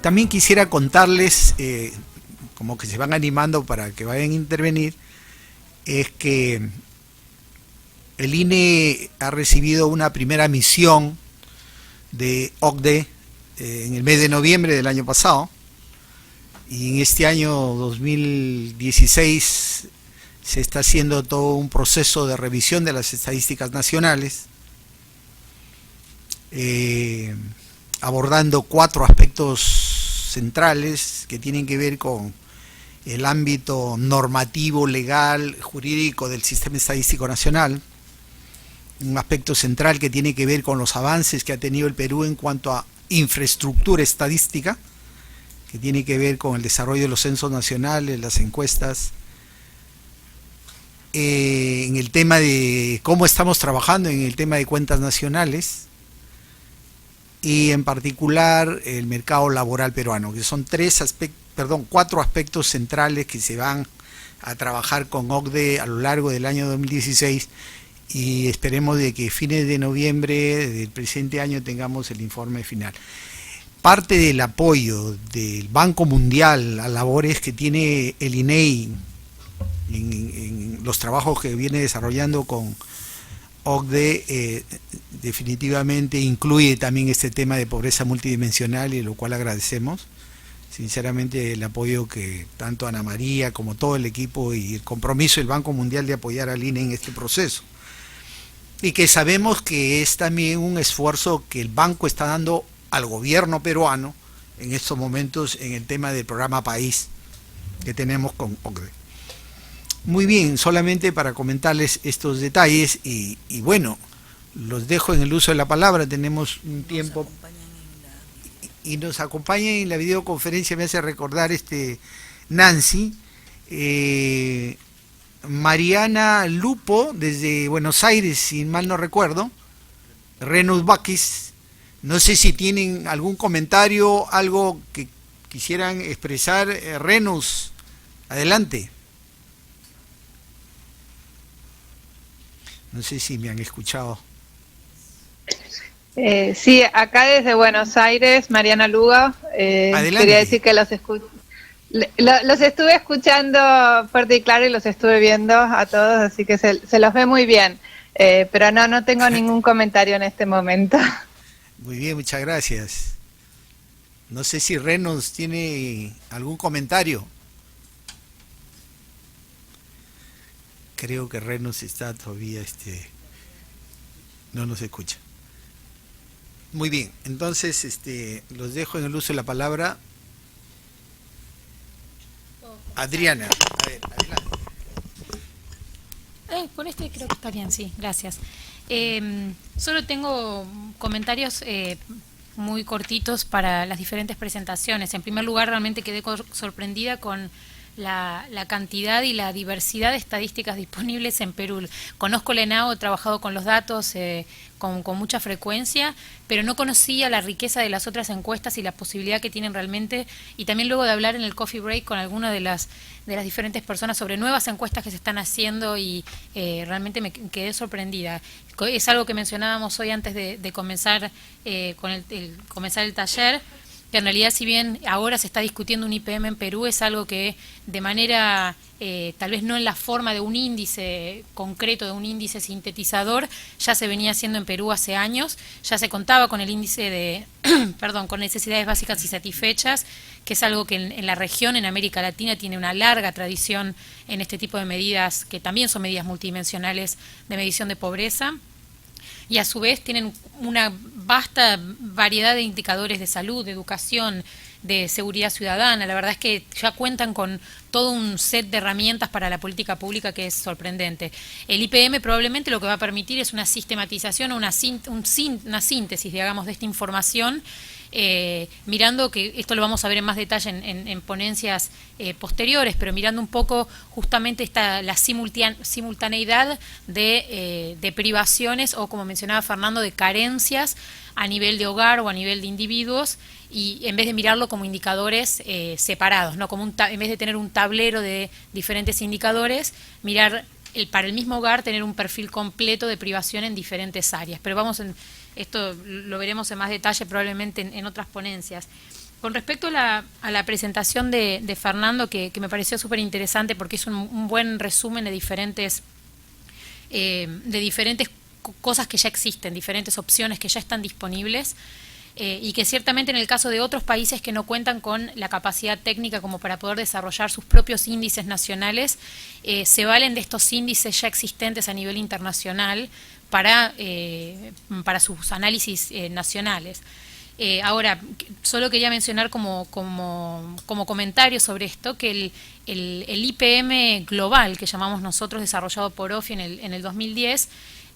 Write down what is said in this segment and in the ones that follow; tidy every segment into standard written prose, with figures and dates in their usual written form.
también quisiera contarles, como que se van animando para que vayan a intervenir, es que el INE ha recibido una primera misión de OCDE en el mes de noviembre del año pasado, y en este año 2016 se está haciendo todo un proceso de revisión de las estadísticas nacionales, abordando 4 aspectos centrales que tienen que ver con el ámbito normativo, legal, jurídico del sistema estadístico nacional, un aspecto central que tiene que ver con los avances que ha tenido el Perú en cuanto a infraestructura estadística, que tiene que ver con el desarrollo de los censos nacionales, las encuestas, en el tema de cómo estamos trabajando en el tema de cuentas nacionales, y en particular el mercado laboral peruano, que son 4 aspectos centrales que se van a trabajar con OCDE a lo largo del año 2016, y esperemos de que fines de noviembre del presente año tengamos el informe final. Parte del apoyo del Banco Mundial a labores que tiene el INEI en los trabajos que viene desarrollando con OCDE, definitivamente incluye también este tema de pobreza multidimensional, y lo cual agradecemos sinceramente el apoyo que tanto Ana María como todo el equipo y el compromiso del Banco Mundial de apoyar al INE en este proceso, y que sabemos que es también un esfuerzo que el banco está dando al gobierno peruano en estos momentos en el tema del programa País que tenemos con OCDE. Muy bien, solamente para comentarles estos detalles, y bueno, los dejo en el uso de la palabra. Tenemos un tiempo y nos acompaña en la videoconferencia, me hace recordar Nancy, Mariana Lupo desde Buenos Aires, si mal no recuerdo, Renus Bakis. No sé si tienen algún comentario, algo que quisieran expresar. Renus, adelante. No sé si me han escuchado. Sí, acá desde Buenos Aires, Mariana Luga. Quería decir que los estuve escuchando fuerte y claro, y los estuve viendo a todos, así que se los ve muy bien. Pero no tengo ningún comentario en este momento. Muy bien, muchas gracias. No sé si Renos tiene algún comentario. Creo que Renos está todavía, no nos escucha. Muy bien, entonces los dejo en el uso de la palabra. Adriana, a ver, adelante. Con este creo que está bien, sí, gracias. Solo tengo comentarios muy cortitos para las diferentes presentaciones. En primer lugar, realmente quedé sorprendida con la cantidad y la diversidad de estadísticas disponibles en Perú. Conozco el ENAO, he trabajado con los datos con mucha frecuencia, pero no conocía la riqueza de las otras encuestas y la posibilidad que tienen realmente, y también luego de hablar en el coffee break con algunas de las diferentes personas sobre nuevas encuestas que se están haciendo, y realmente me quedé sorprendida. Es algo que mencionábamos hoy antes de comenzar con comenzar el taller, que en realidad, si bien ahora se está discutiendo un IPM en Perú, es algo que de manera, tal vez no en la forma de un índice concreto, de un índice sintetizador, ya se venía haciendo en Perú hace años. Ya se contaba con el índice de, con necesidades básicas y satisfechas, que es algo que en la región, en América Latina, tiene una larga tradición en este tipo de medidas, que también son medidas multidimensionales de medición de pobreza. Y a su vez tienen una vasta variedad de indicadores de salud, de educación, de seguridad ciudadana. La verdad es que ya cuentan con todo un set de herramientas para la política pública que es sorprendente. El IPM probablemente lo que va a permitir es una sistematización o una síntesis, digamos, de esta información, mirando, que esto lo vamos a ver en más detalle en ponencias posteriores, pero mirando un poco justamente la simultaneidad de privaciones, o, como mencionaba Fernando, de carencias a nivel de hogar o a nivel de individuos, y en vez de mirarlo como indicadores separados, ¿no? Como en vez de tener un tablero de diferentes indicadores, mirar para el mismo hogar, tener un perfil completo de privación en diferentes áreas. Pero esto lo veremos en más detalle probablemente en otras ponencias. Con respecto a la presentación de Fernando, que me pareció súper interesante porque es un buen resumen de diferentes cosas que ya existen, diferentes opciones que ya están disponibles, y que ciertamente en el caso de otros países que no cuentan con la capacidad técnica como para poder desarrollar sus propios índices nacionales, se valen de estos índices ya existentes a nivel internacional para sus análisis nacionales. Ahora, solo quería mencionar como comentario sobre esto que el IPM global que llamamos nosotros, desarrollado por OFI en el 2010,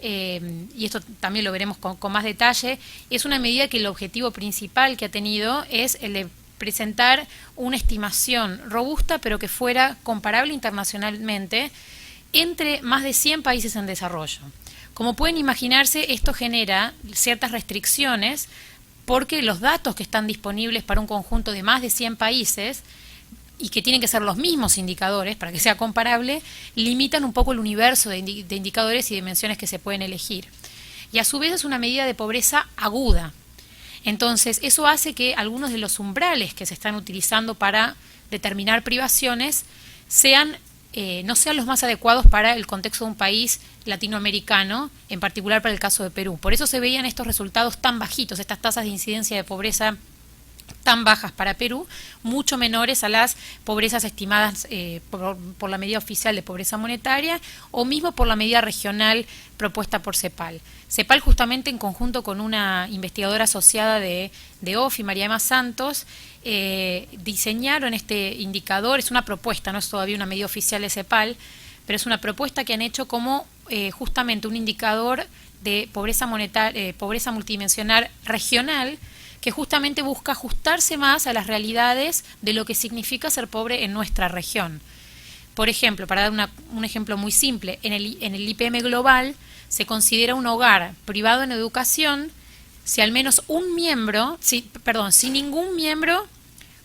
y esto también lo veremos con más detalle, es una medida que el objetivo principal que ha tenido es el de presentar una estimación robusta pero que fuera comparable internacionalmente entre más de 100 países en desarrollo. Como pueden imaginarse, esto genera ciertas restricciones porque los datos que están disponibles para un conjunto de más de 100 países y que tienen que ser los mismos indicadores para que sea comparable, limitan un poco el universo de indicadores y dimensiones que se pueden elegir. Y a su vez es una medida de pobreza aguda. Entonces, eso hace que algunos de los umbrales que se están utilizando para determinar privaciones no sean los más adecuados para el contexto de un país latinoamericano, en particular para el caso de Perú. Por eso se veían estos resultados tan bajitos, estas tasas de incidencia de pobreza tan bajas para Perú, mucho menores a las pobrezas estimadas por la medida oficial de pobreza monetaria o mismo por la medida regional propuesta por CEPAL. CEPAL, justamente en conjunto con una investigadora asociada de OFI, María Emma Santos, diseñaron este indicador. Es una propuesta, no es todavía una medida oficial de CEPAL, pero es una propuesta que han hecho como justamente un indicador de pobreza monetaria, pobreza multidimensional regional, que justamente busca ajustarse más a las realidades de lo que significa ser pobre en nuestra región. Por ejemplo, para dar un ejemplo muy simple, en el IPM global se considera un hogar privado en educación si al menos si ningún miembro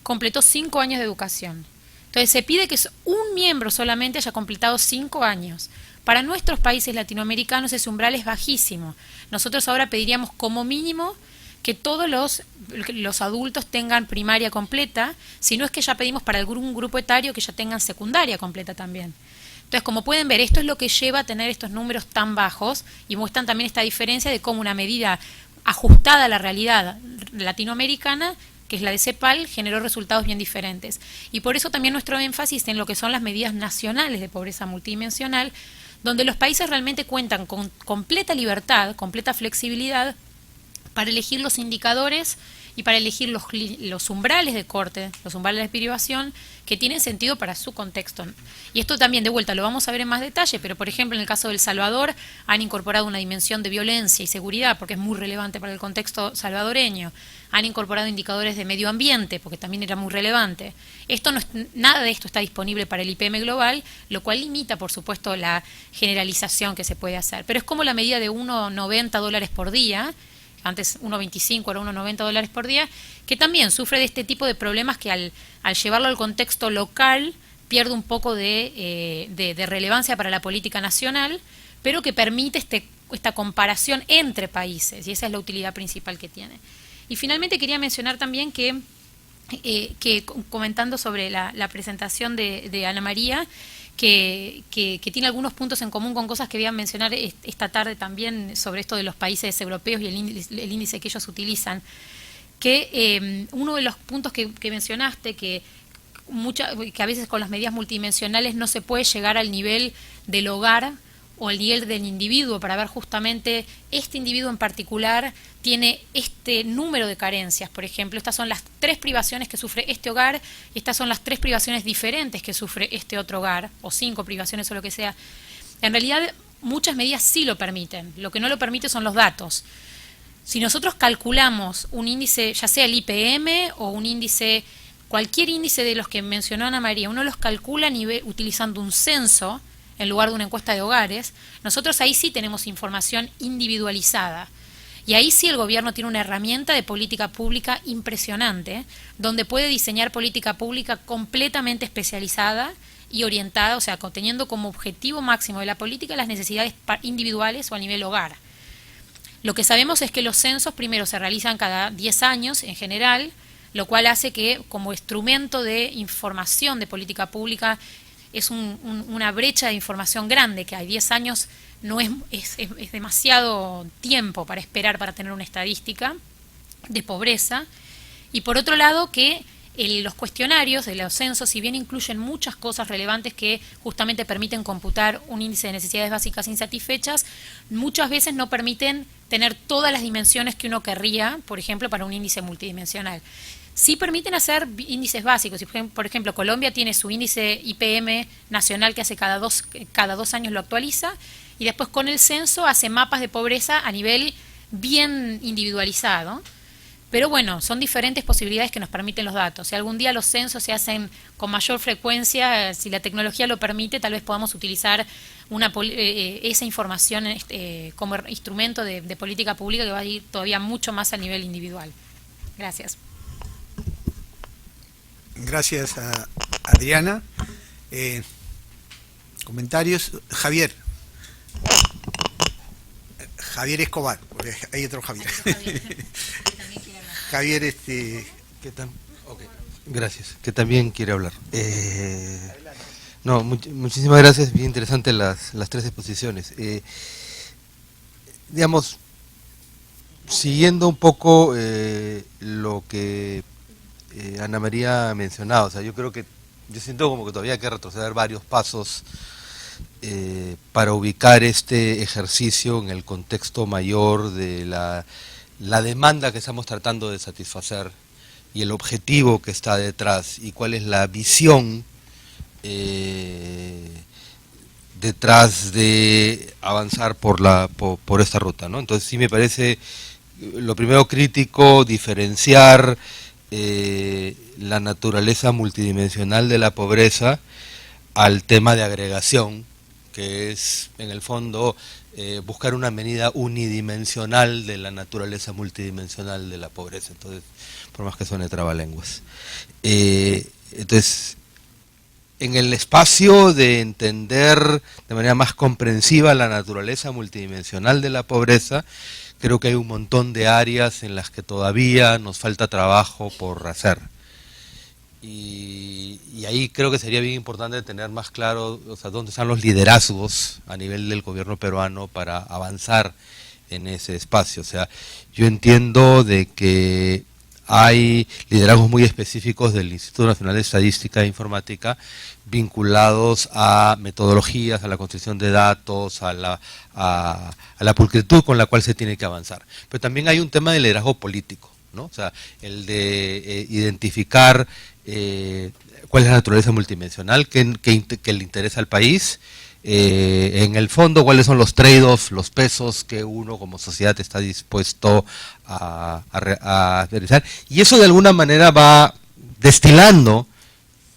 completó 5 años de educación. Entonces se pide que un miembro solamente haya completado 5 años. Para nuestros países latinoamericanos ese umbral es bajísimo. Nosotros ahora pediríamos como mínimo que todos los adultos tengan primaria completa, si no es que ya pedimos para algún grupo etario que ya tengan secundaria completa también. Entonces, como pueden ver, esto es lo que lleva a tener estos números tan bajos y muestran también esta diferencia de cómo una medida ajustada a la realidad latinoamericana, que es la de CEPAL, generó resultados bien diferentes. Y por eso también nuestro énfasis en lo que son las medidas nacionales de pobreza multidimensional, donde los países realmente cuentan con completa libertad, completa flexibilidad para elegir los indicadores y para elegir los umbrales de corte, los umbrales de privación que tienen sentido para su contexto. Y esto también, de vuelta, lo vamos a ver en más detalle, pero por ejemplo en el caso de El Salvador han incorporado una dimensión de violencia y seguridad porque es muy relevante para el contexto salvadoreño. Han incorporado indicadores de medio ambiente porque también era muy relevante. Nada de esto está disponible para el IPM global, lo cual limita, por supuesto, la generalización que se puede hacer. Pero es como la medida de $1.90 por día, antes 1.25, ahora $1.90 por día, que también sufre de este tipo de problemas que al llevarlo al contexto local pierde un poco de relevancia para la política nacional, pero que permite esta comparación entre países, y esa es la utilidad principal que tiene. Y finalmente quería mencionar también que comentando sobre la presentación de Ana María, que tiene algunos puntos en común con cosas que voy a mencionar esta tarde también sobre esto de los países europeos y el índice que ellos utilizan, que uno de los puntos que mencionaste, que a veces con las medidas multidimensionales no se puede llegar al nivel del hogar o al nivel del individuo para ver justamente este individuo en particular tiene este número de carencias. Por ejemplo, estas son las 3 privaciones que sufre este hogar y estas son las 3 privaciones diferentes que sufre este otro hogar, o 5 privaciones o lo que sea. En realidad, muchas medidas sí lo permiten. Lo que no lo permite son los datos. Si nosotros calculamos un índice, ya sea el IPM o un índice, cualquier índice de los que mencionó Ana María, uno los calcula utilizando un censo en lugar de una encuesta de hogares, nosotros ahí sí tenemos información individualizada. Y ahí sí el gobierno tiene una herramienta de política pública impresionante, donde puede diseñar política pública completamente especializada y orientada, o sea, teniendo como objetivo máximo de la política las necesidades individuales o a nivel hogar. Lo que sabemos es que los censos primero se realizan cada 10 años en general, lo cual hace que como instrumento de información de política pública es una brecha de información grande, que hay 10 años no es demasiado tiempo para esperar para tener una estadística de pobreza. Y por otro lado que los cuestionarios de los censos, si bien incluyen muchas cosas relevantes que justamente permiten computar un índice de necesidades básicas insatisfechas, muchas veces no permiten tener todas las dimensiones que uno querría, por ejemplo, para un índice multidimensional. Sí permiten hacer índices básicos. Por ejemplo, Colombia tiene su índice IPM nacional que hace cada dos años lo actualiza, y después con el censo hace mapas de pobreza a nivel bien individualizado. Pero bueno, son diferentes posibilidades que nos permiten los datos. Si algún día los censos se hacen con mayor frecuencia, si la tecnología lo permite, tal vez podamos utilizar esa información como instrumento de política pública que va a ir todavía mucho más a nivel individual. Gracias. Gracias a Adriana. Comentarios. Javier Escobar, porque hay otro Javier. Javier, ¿qué tal? Okay. Gracias, que también quiere hablar. Muchísimas gracias, bien interesantes las tres exposiciones. Digamos, siguiendo un poco lo que Ana María ha mencionado, o sea, yo siento como que todavía hay que retroceder varios pasos para ubicar este ejercicio en el contexto mayor de la demanda que estamos tratando de satisfacer y el objetivo que está detrás y cuál es la visión detrás de avanzar por esta ruta, ¿no? Entonces sí me parece lo primero crítico diferenciar la naturaleza multidimensional de la pobreza al tema de agregación, que es en el fondo buscar una medida unidimensional de la naturaleza multidimensional de la pobreza. Entonces, por más que suene trabalenguas. Entonces, en el espacio de entender de manera más comprensiva la naturaleza multidimensional de la pobreza, creo que hay un montón de áreas en las que todavía nos falta trabajo por hacer. Y ahí creo que sería bien importante tener más claro, o sea, dónde están los liderazgos a nivel del gobierno peruano para avanzar en ese espacio. O sea, yo entiendo de que hay liderazgos muy específicos del Instituto Nacional de Estadística e Informática vinculados a metodologías, a la construcción de datos, a la pulcritud con la cual se tiene que avanzar. Pero también hay un tema de liderazgo político, ¿no? O sea, el de identificar cuál es la naturaleza multidimensional que le interesa al país, en el fondo cuáles son los trade-offs, los pesos que uno como sociedad está dispuesto a realizar, y eso de alguna manera va destilando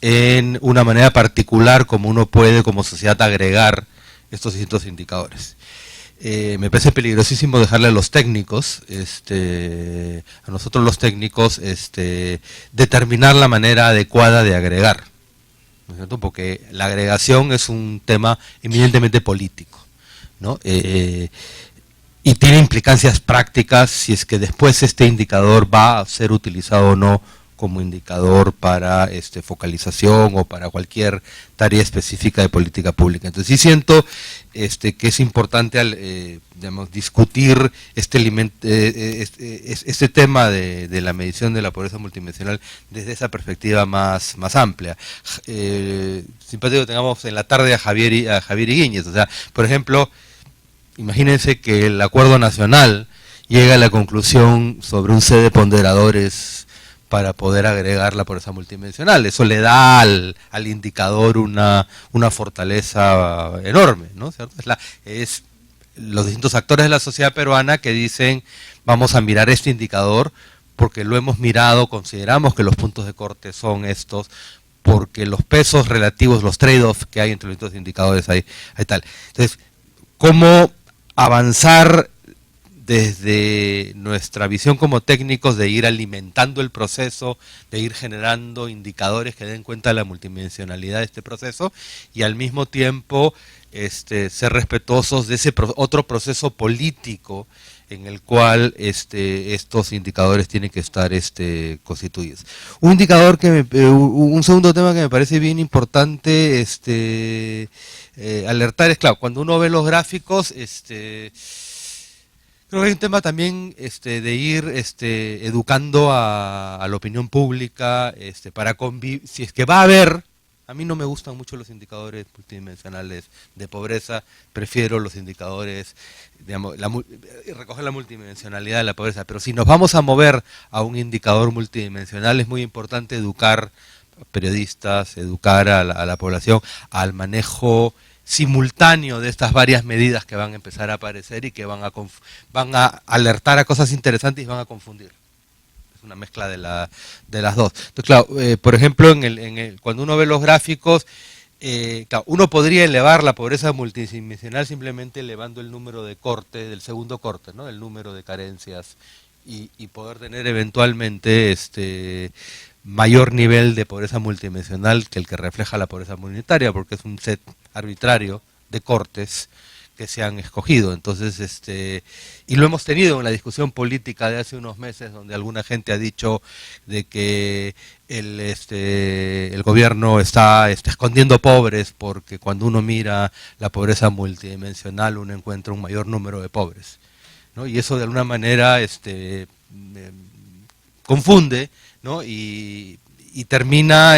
en una manera particular como uno puede como sociedad agregar estos distintos indicadores. Me parece peligrosísimo dejarle a los técnicos, a nosotros los técnicos, determinar la manera adecuada de agregar, ¿no es cierto? Porque la agregación es un tema eminentemente político, ¿no? Y tiene implicancias prácticas si es que después este indicador va a ser utilizado o no como indicador para focalización o para cualquier tarea específica de política pública. Entonces sí siento que es importante discutir este tema de la medición de la pobreza multidimensional desde esa perspectiva más amplia. Simpático que tengamos en la tarde a Javier Higuíñez. O sea, por ejemplo, imagínense que el Acuerdo Nacional llega a la conclusión sobre un set de ponderadores para poder agregar la pobreza multidimensional. Eso le da al indicador una fortaleza enorme, ¿no? ¿Cierto? Es los distintos actores de la sociedad peruana que dicen, vamos a mirar este indicador porque lo hemos mirado, consideramos que los puntos de corte son estos, porque los pesos relativos, los trade-offs que hay entre los distintos indicadores hay tal. Entonces, ¿cómo avanzar desde nuestra visión como técnicos de ir alimentando el proceso, de ir generando indicadores que den cuenta de la multidimensionalidad de este proceso y al mismo tiempo ser respetuosos de ese otro proceso político en el cual estos indicadores tienen que estar constituidos. Un indicador un segundo tema que me parece bien importante alertar es, claro, cuando uno ve los gráficos, creo que hay un tema también de ir educando a la opinión pública para convivir, si es que va a haber. A mí no me gustan mucho los indicadores multidimensionales de pobreza, prefiero los indicadores, digamos, recoger la multidimensionalidad de la pobreza, pero si nos vamos a mover a un indicador multidimensional es muy importante educar a periodistas, educar a la población al manejo simultáneo de estas varias medidas que van a empezar a aparecer y que van a alertar a cosas interesantes y van a confundir. Una mezcla de las dos. Entonces, claro, por ejemplo, cuando uno ve los gráficos, claro, uno podría elevar la pobreza multidimensional simplemente elevando el número de cortes, del segundo corte, ¿no? El número de carencias y poder tener eventualmente mayor nivel de pobreza multidimensional que el que refleja la pobreza monetaria, porque es un set arbitrario de cortes que se han escogido. Entonces, y lo hemos tenido en la discusión política de hace unos meses, donde alguna gente ha dicho de que el gobierno está escondiendo pobres, porque cuando uno mira la pobreza multidimensional uno encuentra un mayor número de pobres, ¿no? Y eso de alguna manera confunde, ¿no? Y termina,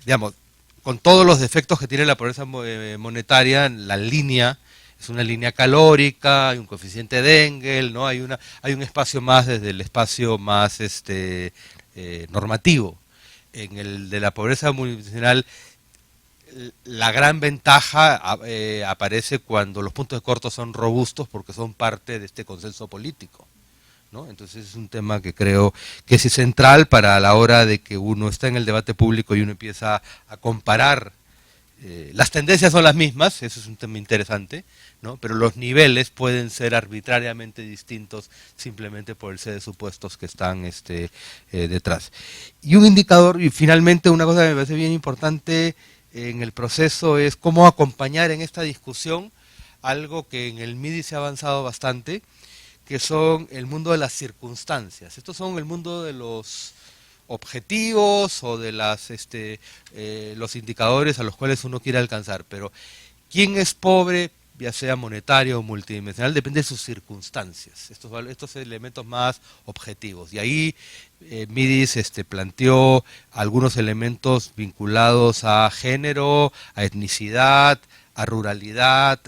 digamos, con todos los defectos que tiene la pobreza monetaria, la línea es una línea calórica, hay un coeficiente de Engel, ¿no? Hay un espacio más desde el espacio más normativo. En el de la pobreza multidimensional, la gran ventaja aparece cuando los puntos de corte son robustos porque son parte de este consenso político, ¿no? Entonces es un tema que creo que es central para la hora de que uno está en el debate público y uno empieza a comparar. Las tendencias son las mismas, eso es un tema interesante, ¿no? Pero los niveles pueden ser arbitrariamente distintos simplemente por el set de supuestos que están detrás. Y un indicador, y finalmente una cosa que me parece bien importante en el proceso es cómo acompañar en esta discusión algo que en el MIDI se ha avanzado bastante, que son el mundo de las circunstancias. Estos son el mundo de los objetivos o de los indicadores a los cuales uno quiere alcanzar. Pero quién es pobre, ya sea monetario o multidimensional, depende de sus circunstancias, estos elementos más objetivos. Y ahí Midis planteó algunos elementos vinculados a género, a etnicidad, a ruralidad,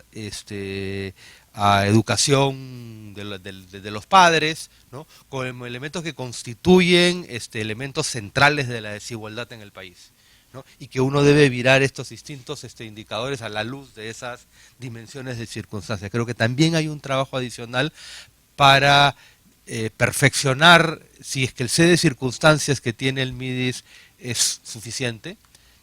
a educación de los padres, ¿no? Como elementos que constituyen elementos centrales de la desigualdad en el país, ¿no? Y que uno debe virar estos distintos indicadores a la luz de esas dimensiones de circunstancias. Creo que también hay un trabajo adicional para perfeccionar si es que el set de circunstancias que tiene el MIDIS es suficiente.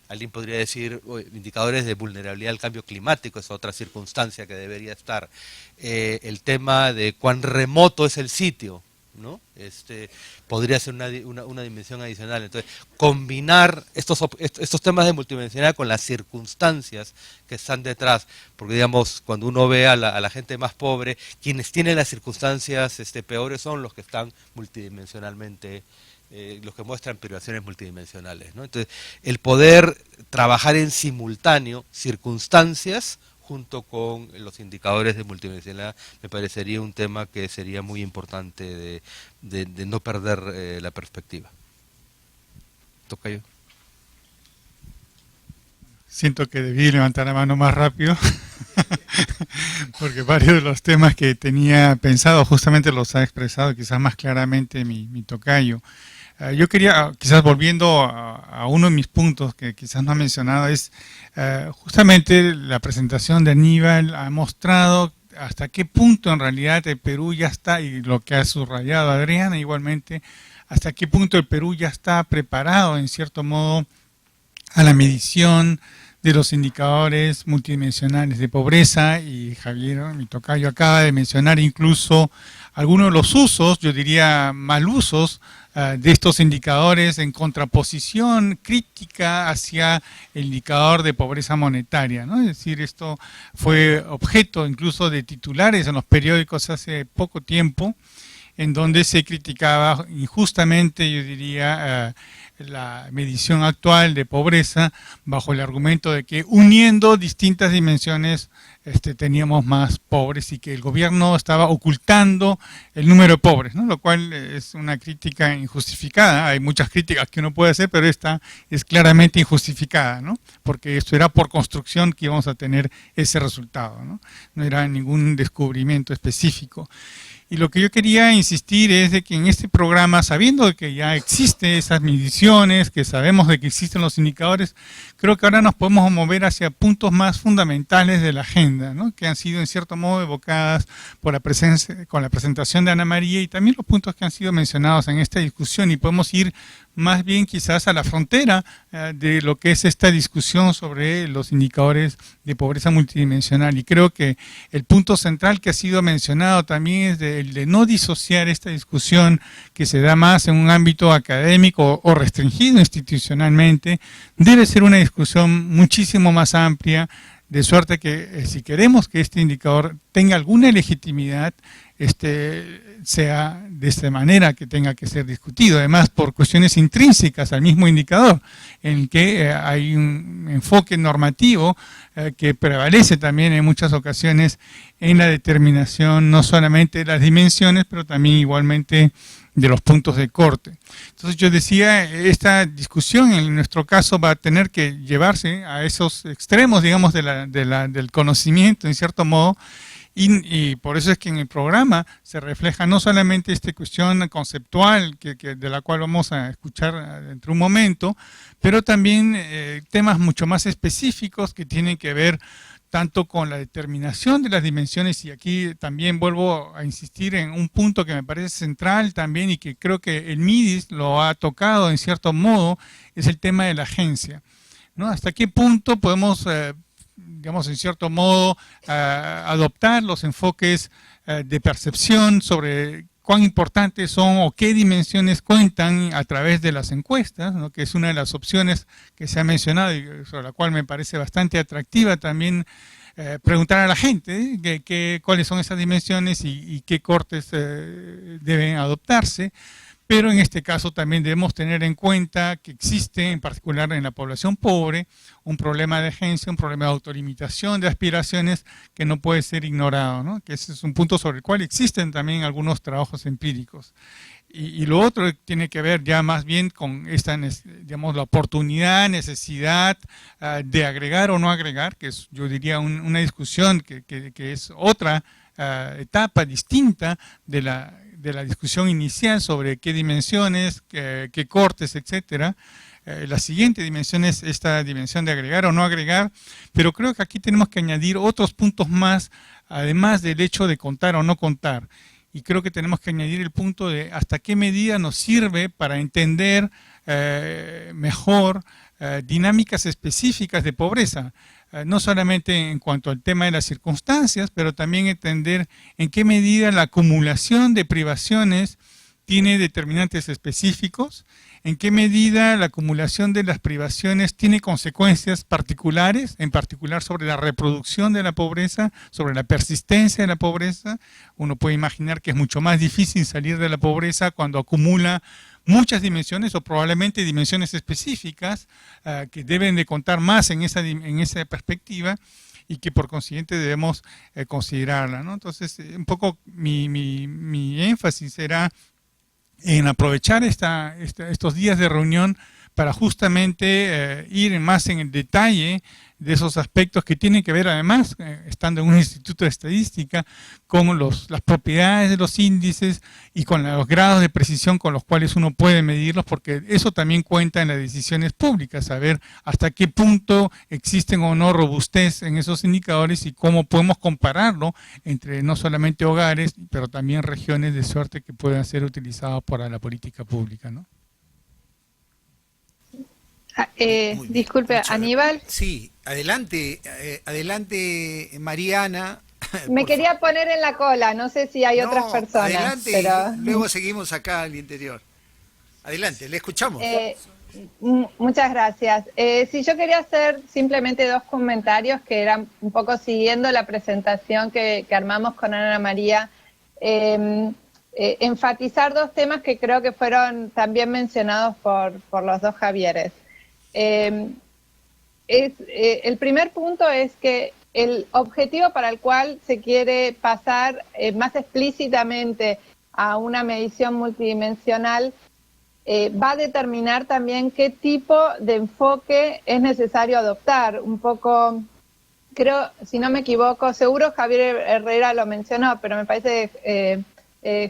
Alguien podría decir, indicadores de vulnerabilidad al cambio climático es otra circunstancia que debería estar. El tema de cuán remoto es el sitio, ¿no? Podría ser una dimensión adicional. Entonces, combinar estos temas de multidimensionalidad con las circunstancias que están detrás, porque digamos, cuando uno ve a la gente más pobre, quienes tienen las circunstancias peores son los que están multidimensionalmente, los que muestran privaciones multidimensionales, ¿no? Entonces, el poder trabajar en simultáneo circunstancias junto con los indicadores de multidimensionalidad me parecería un tema que sería muy importante de no perder la perspectiva. Tocayo. Siento que debí levantar la mano más rápido porque varios de los temas que tenía pensado justamente los ha expresado quizás más claramente mi tocayo. Yo quería, quizás volviendo a uno de mis puntos que quizás no ha mencionado, es justamente la presentación de Aníbal ha mostrado hasta qué punto en realidad el Perú ya está, y lo que ha subrayado Adriana igualmente, hasta qué punto el Perú ya está preparado en cierto modo a la medición de los indicadores multidimensionales de pobreza, y Javier, mi tocayo, acaba de mencionar incluso algunos de los usos, yo diría mal usos, de estos indicadores en contraposición crítica hacia el indicador de pobreza monetaria, ¿no? Es decir, esto fue objeto incluso de titulares en los periódicos hace poco tiempo, en donde se criticaba injustamente, yo diría, la medición actual de pobreza bajo el argumento de que uniendo distintas dimensiones teníamos más pobres y que el gobierno estaba ocultando el número de pobres, ¿no? Lo cual es una crítica injustificada. Hay muchas críticas que uno puede hacer, pero esta es claramente injustificada, ¿no? Porque esto era por construcción que íbamos a tener ese resultado, ¿no? No era ningún descubrimiento específico. Y lo que yo quería insistir es de que en este programa, sabiendo de que ya existen esas mediciones, que sabemos de que existen los indicadores, creo que ahora nos podemos mover hacia puntos más fundamentales de la agenda, ¿no? Que han sido en cierto modo evocadas por la presencia, con la presentación de Ana María y también los puntos que han sido mencionados en esta discusión, y podemos ir más bien quizás a la frontera de lo que es esta discusión sobre los indicadores de pobreza multidimensional. Y creo que el punto central que ha sido mencionado también es el de no disociar esta discusión que se da más en un ámbito académico o restringido institucionalmente. Debe ser una discusión muchísimo más amplia, de suerte que si queremos que este indicador tenga alguna legitimidad, sea de esta manera que tenga que ser discutido, además por cuestiones intrínsecas al mismo indicador, en que hay un enfoque normativo que prevalece también en muchas ocasiones en la determinación no solamente de las dimensiones, pero también igualmente de los puntos de corte. Entonces yo decía, esta discusión en nuestro caso va a tener que llevarse a esos extremos, digamos, del conocimiento, en cierto modo, y por eso es que en el programa se refleja no solamente esta cuestión conceptual de la cual vamos a escuchar dentro de un momento, pero también temas mucho más específicos que tienen que ver tanto con la determinación de las dimensiones, y aquí también vuelvo a insistir en un punto que me parece central también y que creo que el MIDIS lo ha tocado en cierto modo, es el tema de la agencia, ¿no? ¿Hasta qué punto podemos, digamos, en cierto modo, adoptar los enfoques de percepción sobre cuán importantes son o qué dimensiones cuentan a través de las encuestas, ¿no? Que es una de las opciones que se ha mencionado y sobre la cual me parece bastante atractiva también preguntar a la gente cuáles son esas dimensiones y qué cortes deben adoptarse. Pero en este caso también debemos tener en cuenta que existe, en particular en la población pobre, un problema de agencia, un problema de autolimitación de aspiraciones que no puede ser ignorado, ¿no? Que ese es un punto sobre el cual existen también algunos trabajos empíricos. Y lo otro tiene que ver ya más bien con esta, digamos, la oportunidad, necesidad de agregar o no agregar, que es, yo diría, una discusión que es otra etapa distinta de la discusión inicial sobre qué dimensiones, qué cortes, etcétera. La siguiente dimensión es esta dimensión de agregar o no agregar, pero creo que aquí tenemos que añadir otros puntos más, además del hecho de contar o no contar. Y creo que tenemos que añadir el punto de hasta qué medida nos sirve para entender mejor dinámicas específicas de pobreza. No solamente en cuanto al tema de las circunstancias, pero también entender en qué medida la acumulación de privaciones tiene determinantes específicos, en qué medida la acumulación de las privaciones tiene consecuencias particulares, en particular sobre la reproducción de la pobreza, sobre la persistencia de la pobreza. Uno puede imaginar que es mucho más difícil salir de la pobreza cuando acumula muchas dimensiones o probablemente dimensiones específicas que deben de contar más en esa perspectiva y que por consiguiente debemos considerarla, ¿no? Entonces, un poco mi énfasis era en aprovechar estos días de reunión para justamente ir más en el detalle de esos aspectos que tienen que ver, además, estando en un instituto de estadística, con las propiedades de los índices y con los grados de precisión con los cuales uno puede medirlos, porque eso también cuenta en las decisiones públicas, saber hasta qué punto existen o no robustez en esos indicadores y cómo podemos compararlo entre no solamente hogares, pero también regiones, de suerte que puedan ser utilizados para la política pública, ¿no? Disculpe, Aníbal. Sí, adelante, Mariana. Me quería poner en la cola, no sé si hay otras personas. Adelante, pero... luego seguimos acá al interior. Adelante, le escuchamos. Muchas gracias. Sí, yo quería hacer simplemente 2 comentarios que eran un poco siguiendo la presentación que armamos con Ana María. Enfatizar 2 temas que creo que fueron también mencionados por los 2 Javieres. El primer punto es que el objetivo para el cual se quiere pasar más explícitamente a una medición multidimensional va a determinar también qué tipo de enfoque es necesario adoptar. Un poco, creo, si no me equivoco, seguro Javier Herrera lo mencionó, pero me parece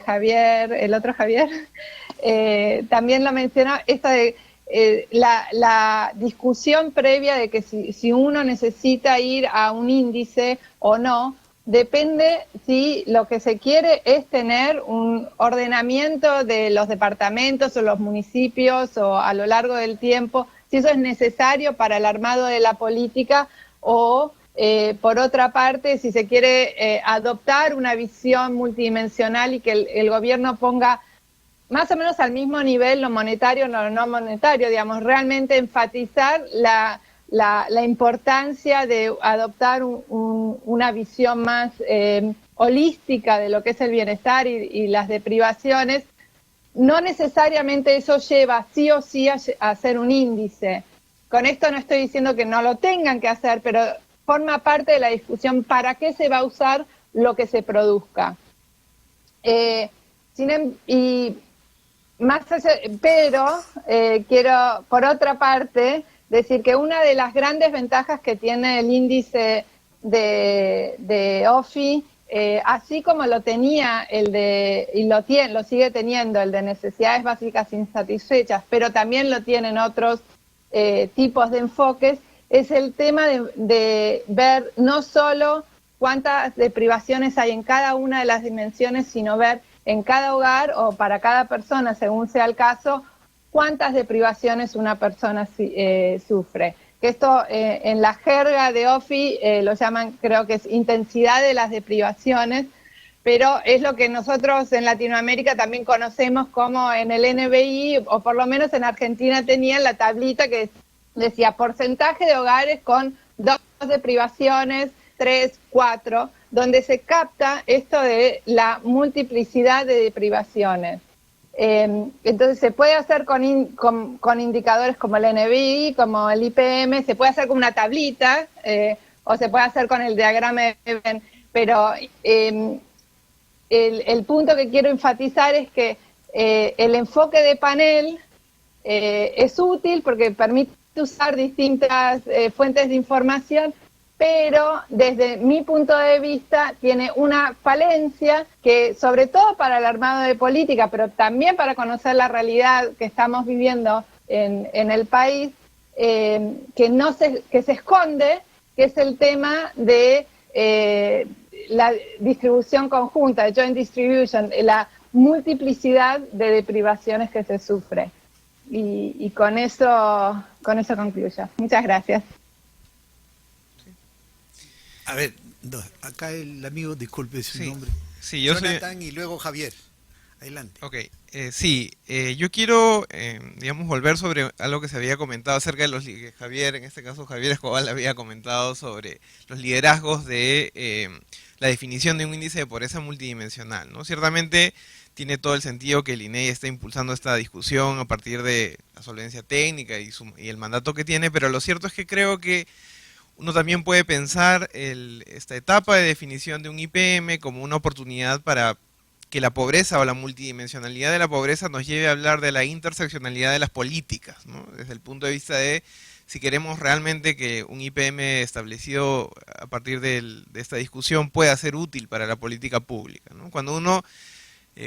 Javier, el otro Javier, también lo mencionó, esto de la discusión previa de que si uno necesita ir a un índice o no, depende si lo que se quiere es tener un ordenamiento de los departamentos o los municipios o a lo largo del tiempo, si eso es necesario para el armado de la política o, por otra parte, si se quiere adoptar una visión multidimensional y que el gobierno ponga más o menos al mismo nivel lo monetario o lo no monetario, digamos, realmente enfatizar la importancia de adoptar una visión más holística de lo que es el bienestar y las deprivaciones. No necesariamente eso lleva sí o sí a hacer un índice. Con esto no estoy diciendo que no lo tengan que hacer, pero forma parte de la discusión para qué se va a usar lo que se produzca. Pero quiero, por otra parte, decir que una de las grandes ventajas que tiene el índice de OFI, así como lo tenía lo sigue teniendo el de necesidades básicas insatisfechas, pero también lo tienen otros tipos de enfoques, es el tema de ver no solo cuántas deprivaciones hay en cada una de las dimensiones, sino ver en cada hogar o para cada persona, según sea el caso, cuántas deprivaciones una persona sufre. Que esto en la jerga de OFI lo llaman, creo que es intensidad de las deprivaciones, pero es lo que nosotros en Latinoamérica también conocemos como en el NBI, o por lo menos en Argentina tenían la tablita que decía porcentaje de hogares con 2 deprivaciones, 3, 4, donde se capta esto de la multiplicidad de deprivaciones. Entonces se puede hacer con indicadores como el NBI, como el IPM, se puede hacer con una tablita o se puede hacer con el diagrama de Venn, pero el punto que quiero enfatizar es que el enfoque de panel es útil porque permite usar distintas fuentes de información, pero desde mi punto de vista tiene una falencia que, sobre todo para el armado de política, pero también para conocer la realidad que estamos viviendo en el país, que se esconde, que es el tema de la distribución conjunta, de joint distribution, la multiplicidad de deprivaciones que se sufre. Y con eso concluyo. Muchas gracias. A ver, acá el amigo, disculpe su nombre. Sí, Jonathan y luego Javier. Adelante. Ok, yo quiero, digamos, volver sobre algo que se había comentado acerca de que Javier, en este caso Javier Escobar, había comentado sobre los liderazgos de la definición de un índice de pobreza multidimensional, ¿no? Ciertamente tiene todo el sentido que el INEI está impulsando esta discusión a partir de la solvencia técnica y el mandato que tiene, pero lo cierto es que creo que uno también puede pensar esta etapa de definición de un IPM como una oportunidad para que la pobreza o la multidimensionalidad de la pobreza nos lleve a hablar de la interseccionalidad de las políticas, ¿no? Desde el punto de vista de si queremos realmente que un IPM establecido a partir de esta discusión pueda ser útil para la política pública, ¿no? Cuando uno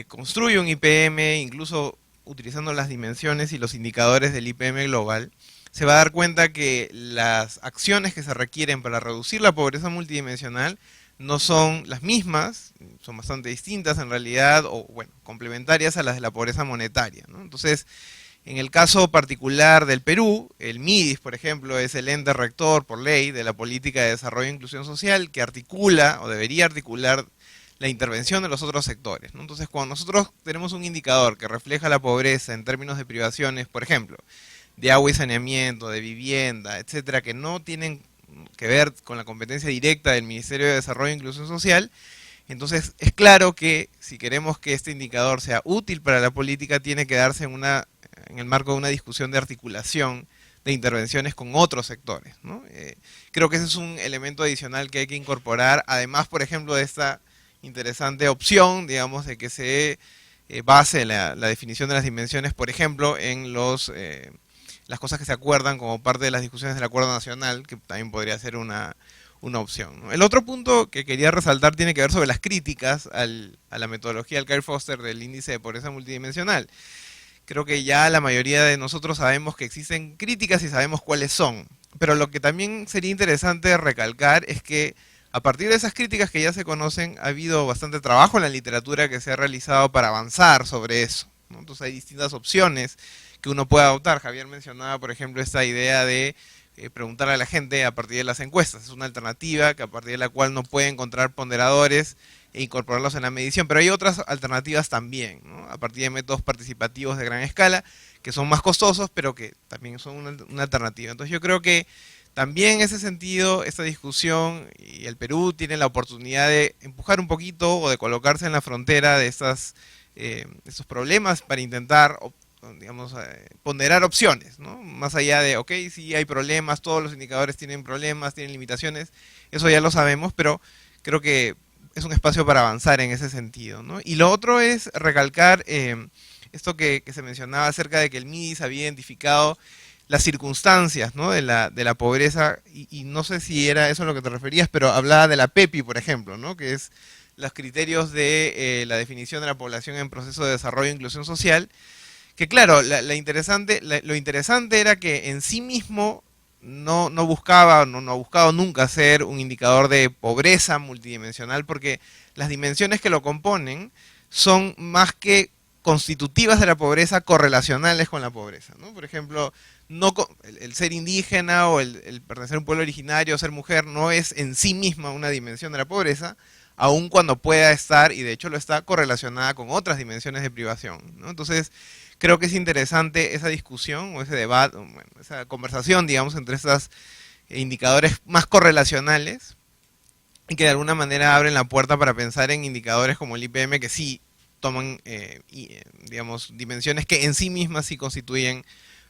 construye un IPM, incluso utilizando las dimensiones y los indicadores del IPM global, se va a dar cuenta que las acciones que se requieren para reducir la pobreza multidimensional no son las mismas, son bastante distintas en realidad, o bueno, complementarias a las de la pobreza monetaria, ¿no? Entonces, en el caso particular del Perú, el MIDIS, por ejemplo, es el ente rector por ley de la política de desarrollo e inclusión social que articula, o debería articular, la intervención de los otros sectores, ¿no? Entonces, cuando nosotros tenemos un indicador que refleja la pobreza en términos de privaciones, por ejemplo, de agua y saneamiento, de vivienda, etcétera, que no tienen que ver con la competencia directa del Ministerio de Desarrollo e Inclusión Social, entonces es claro que si queremos que este indicador sea útil para la política, tiene que darse en el marco de una discusión de articulación de intervenciones con otros sectores, ¿no? Creo que ese es un elemento adicional que hay que incorporar, además, por ejemplo, de esta interesante opción, digamos, de que se base la definición de las dimensiones, por ejemplo, en las cosas que se acuerdan como parte de las discusiones del Acuerdo Nacional, que también podría ser una opción, ¿no? El otro punto que quería resaltar tiene que ver sobre las críticas a la metodología del Kyle Foster del índice de pobreza multidimensional. Creo que ya la mayoría de nosotros sabemos que existen críticas y sabemos cuáles son, pero lo que también sería interesante recalcar es que a partir de esas críticas que ya se conocen, ha habido bastante trabajo en la literatura que se ha realizado para avanzar sobre eso, ¿no? Entonces hay distintas opciones que uno puede adoptar. Javier mencionaba, por ejemplo, esta idea de preguntarle a la gente a partir de las encuestas. Es una alternativa que a partir de la cual uno puede encontrar ponderadores e incorporarlos en la medición, pero hay otras alternativas también, ¿no? A partir de métodos participativos de gran escala, que son más costosos, pero que también son una alternativa. Entonces yo creo que también en ese sentido, esta discusión, y el Perú tiene la oportunidad de empujar un poquito o de colocarse en la frontera de estos problemas para intentar, digamos, ponderar opciones, ¿no? Más allá de, ok, sí hay problemas, todos los indicadores tienen problemas, tienen limitaciones, eso ya lo sabemos, pero creo que es un espacio para avanzar en ese sentido, ¿no? Y lo otro es recalcar esto que se mencionaba acerca de que el MIDIS había identificado las circunstancias, ¿no?, de la pobreza, y no sé si era eso a lo que te referías, pero hablaba de la PEPI, por ejemplo, ¿no?, que es los criterios de la definición de la población en proceso de desarrollo e inclusión social, que claro, lo interesante era que en sí mismo no ha buscado nunca ser un indicador de pobreza multidimensional, porque las dimensiones que lo componen son más que constitutivas de la pobreza, correlacionales con la pobreza, ¿no? Por ejemplo, el ser indígena o el pertenecer a un pueblo originario o ser mujer no es en sí misma una dimensión de la pobreza, aun cuando pueda estar, y de hecho lo está, correlacionada con otras dimensiones de privación, ¿no? Entonces, creo que es interesante esa discusión o ese debate, bueno, esa conversación, digamos, entre estos indicadores más correlacionales y que de alguna manera abren la puerta para pensar en indicadores como el IPM que sí toman, digamos, dimensiones que en sí mismas sí constituyen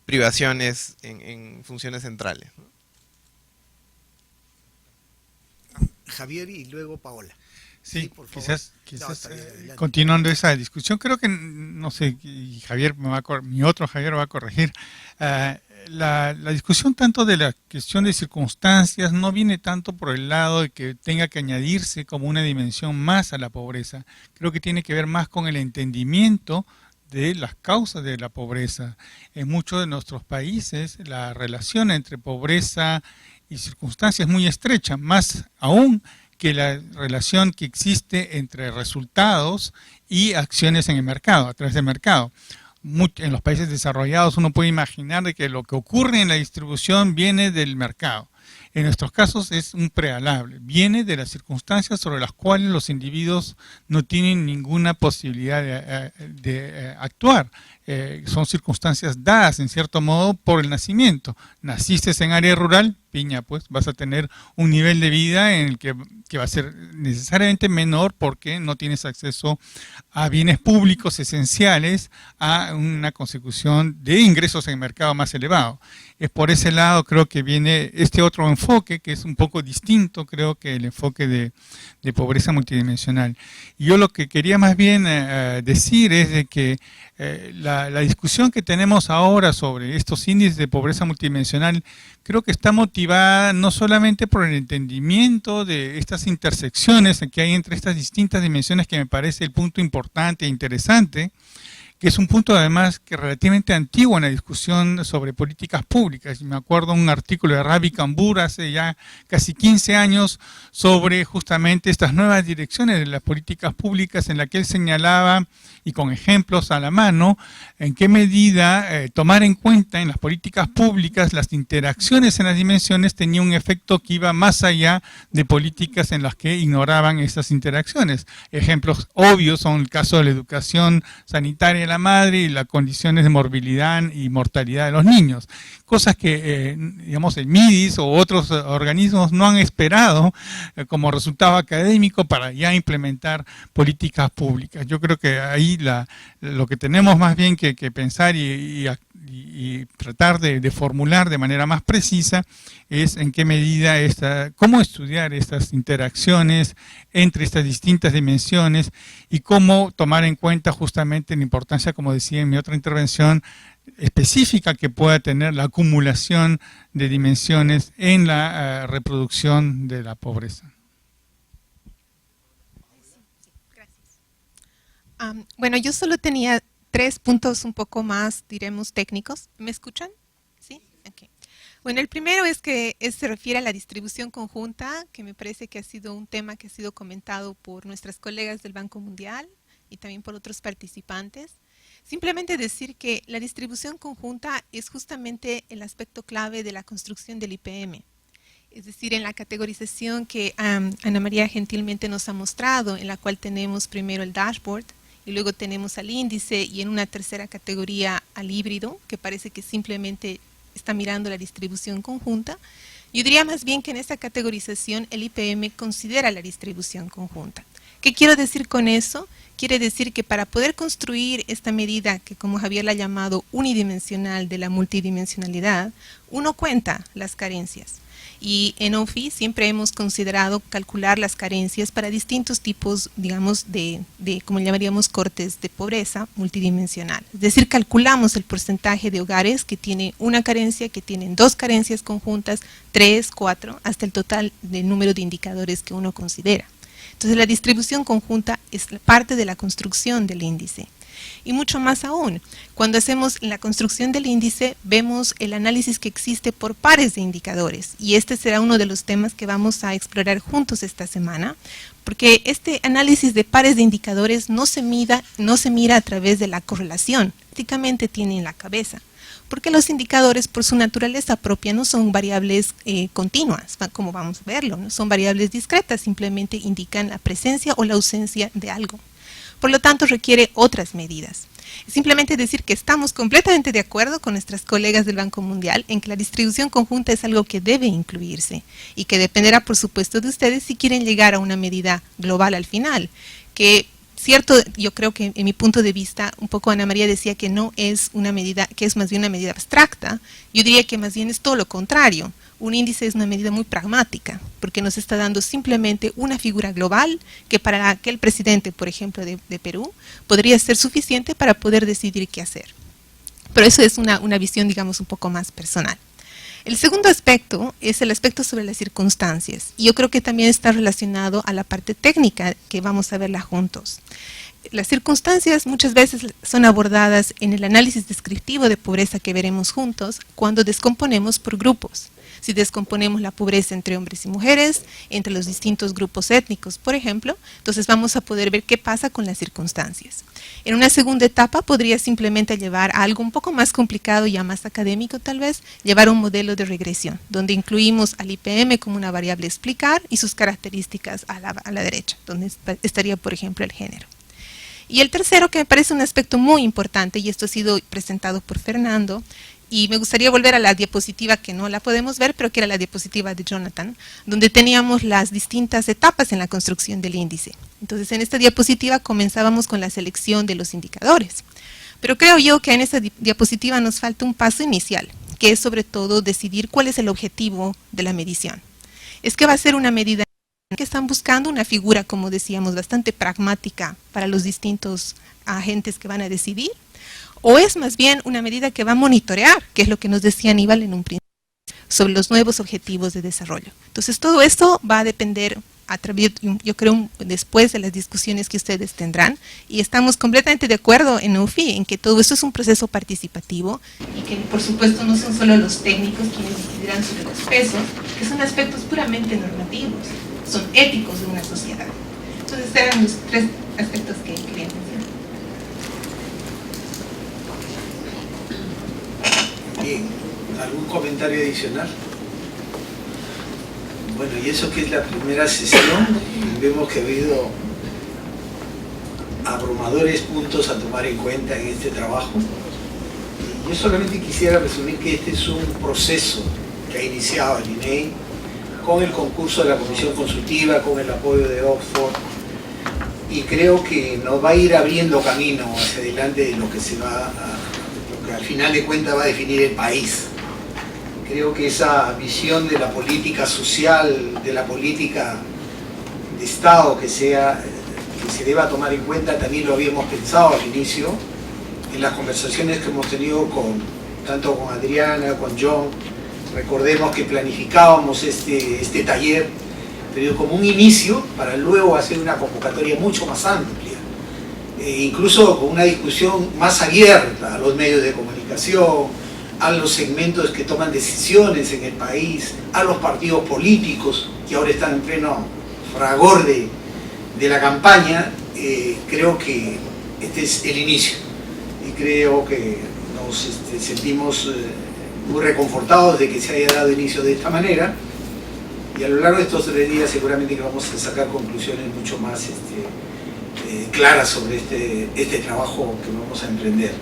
privaciones en funciones centrales, ¿no? Javier y luego Paola. Sí, por favor. quizás continuando esa discusión, creo que, no sé, y Javier mi otro Javier va a corregir, la discusión tanto de la cuestión de circunstancias no viene tanto por el lado de que tenga que añadirse como una dimensión más a la pobreza. Creo que tiene que ver más con el entendimiento de las causas de la pobreza. En muchos de nuestros países la relación entre pobreza y circunstancias es muy estrecha, más aún que la relación que existe entre resultados y acciones en el mercado, a través del mercado. En los países desarrollados uno puede imaginar de que lo que ocurre en la distribución viene del mercado. En nuestros casos es un prealable, viene de las circunstancias sobre las cuales los individuos no tienen ninguna posibilidad de actuar. Son circunstancias dadas en cierto modo por el nacimiento. Naciste en área rural, piña, pues vas a tener un nivel de vida en el que va a ser necesariamente menor porque no tienes acceso a bienes públicos esenciales, a una consecución de ingresos en el mercado más elevado. Es por ese lado creo que viene este otro enfoque que es un poco distinto, creo que el enfoque de pobreza multidimensional. Y yo lo que quería más bien decir es de que la discusión que tenemos ahora sobre estos índices de pobreza multidimensional creo que está motivada no solamente por el entendimiento de estas intersecciones que hay entre estas distintas dimensiones, que me parece el punto importante e interesante, que es un punto además que relativamente antiguo en la discusión sobre políticas públicas. Me acuerdo un artículo de Ravi Kambur hace ya casi 15 años sobre justamente estas nuevas direcciones de las políticas públicas, en la que él señalaba, y con ejemplos a la mano, en qué medida tomar en cuenta en las políticas públicas las interacciones en las dimensiones tenía un efecto que iba más allá de políticas en las que ignoraban estas interacciones. Ejemplos obvios son el caso de la educación sanitaria de la madre y las condiciones de morbilidad y mortalidad de los niños. Cosas que, digamos, el MIDIS o otros organismos no han esperado como resultado académico para ya implementar políticas públicas. Yo creo que ahí lo que tenemos más bien que pensar y tratar de formular de manera más precisa es en qué medida cómo estudiar estas interacciones entre estas distintas dimensiones y cómo tomar en cuenta justamente la importancia, como decía en mi otra intervención, específica que pueda tener la acumulación de dimensiones en la reproducción de la pobreza. Bueno, yo solo tenía 3 puntos un poco más, diremos, técnicos. ¿Me escuchan? ¿Sí? Okay. Bueno, el primero es que se refiere a la distribución conjunta, que me parece que ha sido un tema que ha sido comentado por nuestras colegas del Banco Mundial y también por otros participantes. Simplemente decir que la distribución conjunta es justamente el aspecto clave de la construcción del IPM. Es decir, en la categorización que Ana María gentilmente nos ha mostrado, en la cual tenemos primero el dashboard, y luego tenemos al índice y en una tercera categoría al híbrido, que parece que simplemente está mirando la distribución conjunta. Yo diría más bien que en esta categorización el IPM considera la distribución conjunta. ¿Qué quiero decir con eso? Quiere decir que para poder construir esta medida, que como Javier la ha llamado unidimensional de la multidimensionalidad, uno cuenta las carencias. Y en OFI siempre hemos considerado calcular las carencias para distintos tipos, digamos, de como llamaríamos, cortes de pobreza multidimensional. Es decir, calculamos el porcentaje de hogares que tiene una carencia, que tienen 2 carencias conjuntas, 3, 4, hasta el total del número de indicadores que uno considera. Entonces, la distribución conjunta es parte de la construcción del índice. Y mucho más aún, cuando hacemos la construcción del índice, vemos el análisis que existe por pares de indicadores. Y este será uno de los temas que vamos a explorar juntos esta semana, porque este análisis de pares de indicadores no se mira a través de la correlación, prácticamente tiene en la cabeza. Porque los indicadores, por su naturaleza propia, no son variables continuas, como vamos a verlo, no son variables discretas, simplemente indican la presencia o la ausencia de algo. Por lo tanto, requiere otras medidas. Simplemente decir que estamos completamente de acuerdo con nuestras colegas del Banco Mundial en que la distribución conjunta es algo que debe incluirse y que dependerá, por supuesto, de ustedes si quieren llegar a una medida global al final, que cierto, yo creo que en mi punto de vista, un poco Ana María decía que no es una medida, que es más bien una medida abstracta. Yo diría que más bien es todo lo contrario. Un índice es una medida muy pragmática, porque nos está dando simplemente una figura global que para aquel presidente, por ejemplo, de Perú, podría ser suficiente para poder decidir qué hacer. Pero eso es una visión, digamos, un poco más personal. El segundo aspecto es el aspecto sobre las circunstancias, y yo creo que también está relacionado a la parte técnica que vamos a verla juntos. Las circunstancias muchas veces son abordadas en el análisis descriptivo de pobreza que veremos juntos cuando descomponemos por grupos. Si descomponemos la pobreza entre hombres y mujeres, entre los distintos grupos étnicos, por ejemplo, entonces vamos a poder ver qué pasa con las circunstancias. En una segunda etapa podría simplemente llevar a algo un poco más complicado, ya más académico tal vez, llevar un modelo de regresión, donde incluimos al IPM como una variable a explicar y sus características a la derecha, donde estaría, por ejemplo, el género. Y el tercero, que me parece un aspecto muy importante, y esto ha sido presentado por Fernando, y me gustaría volver a la diapositiva que no la podemos ver, pero que era la diapositiva de Jonathan, donde teníamos las distintas etapas en la construcción del índice. Entonces, en esta diapositiva comenzábamos con la selección de los indicadores. Pero creo yo que en esta diapositiva nos falta un paso inicial, que es sobre todo decidir cuál es el objetivo de la medición. ¿Es que va a ser una medida que están buscando una figura, como decíamos, bastante pragmática para los distintos agentes que van a decidir? ¿O es más bien una medida que va a monitorear, que es lo que nos decía Aníbal en un principio, sobre los nuevos objetivos de desarrollo? Entonces, todo esto va a depender a través, yo creo, después de las discusiones que ustedes tendrán, y estamos completamente de acuerdo en UFI en que todo esto es un proceso participativo y que por supuesto no son solo los técnicos quienes decidirán sobre los pesos, que son aspectos puramente normativos, son éticos de una sociedad. Entonces eran los 3 aspectos que quería mencionar. Bien, ¿algún comentario adicional? Bueno, y eso que es la primera sesión, vemos que ha habido abrumadores puntos a tomar en cuenta en este trabajo. Y yo solamente quisiera resumir que este es un proceso que ha iniciado el INEI con el concurso de la Comisión Consultiva, con el apoyo de Oxford, y creo que nos va a ir abriendo camino hacia adelante de lo que lo que al final de cuentas va a definir el país. Creo que esa visión de la política social, de la política de Estado que se deba tomar en cuenta, también lo habíamos pensado al inicio, en las conversaciones que hemos tenido tanto con Adriana, con John. Recordemos que planificábamos este taller, pero como un inicio para luego hacer una convocatoria mucho más amplia, incluso con una discusión más abierta a los medios de comunicación, a los segmentos que toman decisiones en el país, a los partidos políticos que ahora están en pleno fragor de la campaña. Creo que este es el inicio y creo que nos sentimos muy reconfortados de que se haya dado inicio de esta manera, y a lo largo de estos 3 días seguramente que vamos a sacar conclusiones mucho más claras sobre este trabajo que vamos a emprender.